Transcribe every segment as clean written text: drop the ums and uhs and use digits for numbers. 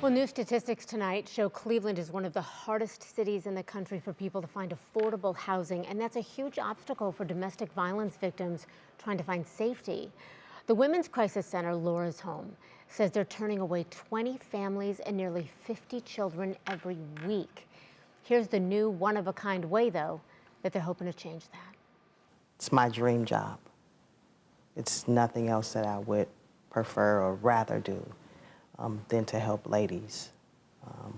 Well, new statistics tonight show Cleveland is one of the hardest cities in the country for people to find affordable housing, and that's a huge obstacle for domestic violence victims trying to find safety. The Women's Crisis Center, Laura's Home, says they're turning away 20 families and nearly 50 children every week. Here's the new one-of-a-kind way, though, that they're hoping to change that. It's my dream job. It's nothing else that I would prefer or rather do than to help ladies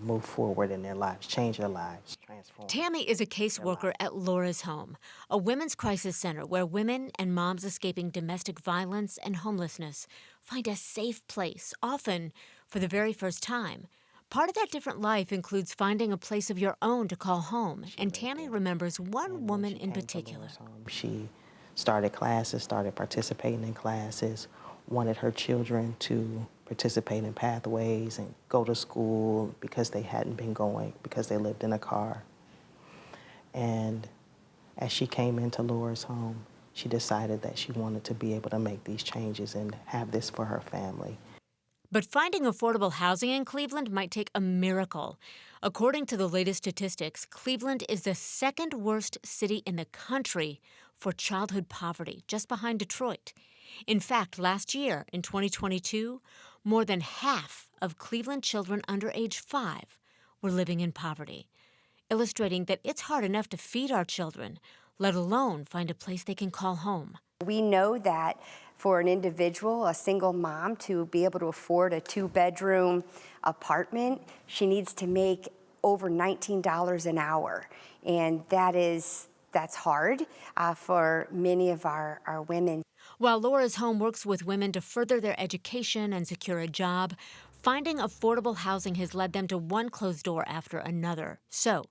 move forward in their lives, change their lives, transform. Tammy is a caseworker at Laura's Home, a women's crisis center where women and moms escaping domestic violence and homelessness find a safe place, often for the very first time. Part of that different life includes finding a place of your own to call home, and Tammy remembers one woman in particular. She started classes, started participating in classes, wanted her children to participate in pathways and go to school because they hadn't been going, because they lived in a car. And as she came into Laura's Home, she decided that she wanted to be able to make these changes and have this for her family. But finding affordable housing in Cleveland might take a miracle. According to the latest statistics, Cleveland is the second worst city in the country for childhood poverty, just behind Detroit. In fact, last year, in 2022, more than half of Cleveland children under age 5 were living in poverty, illustrating that it's hard enough to feed our children, let alone find a place they can call home. We know that for an individual, a single mom, to be able to afford a 2-bedroom apartment, she needs to make over $19 an hour. And that's hard for many of our women. While Laura's Home works with women to further their education and secure a job, finding affordable housing has led them to one closed door after another. So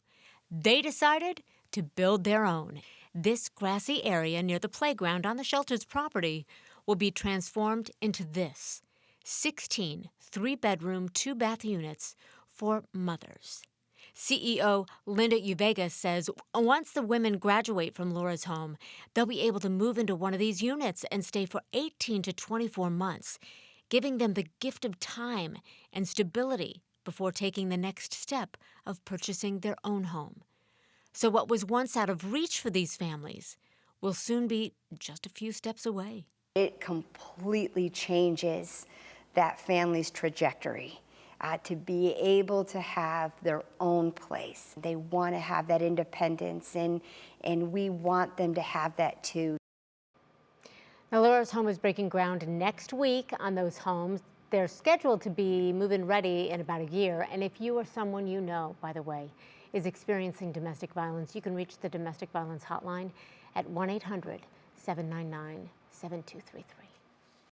they decided to build their own. This grassy area near the playground on the shelter's property will be transformed into this: 16 3-bedroom, 2-bath units for mothers. CEO Linda Uvega says once the women graduate from Laura's Home, they'll be able to move into one of these units and stay for 18 to 24 months, giving them the gift of time and stability before taking the next step of purchasing their own home. So what was once out of reach for these families will soon be just a few steps away. It completely changes that family's trajectory. To be able to have their own place. They want to have that independence, and we want them to have that too. Now, Laura's Home is breaking ground next week on those homes. They're scheduled to be move-in ready in about a year. And if you or someone you know, by the way, is experiencing domestic violence, you can reach the domestic violence hotline at 1-800-799-7233.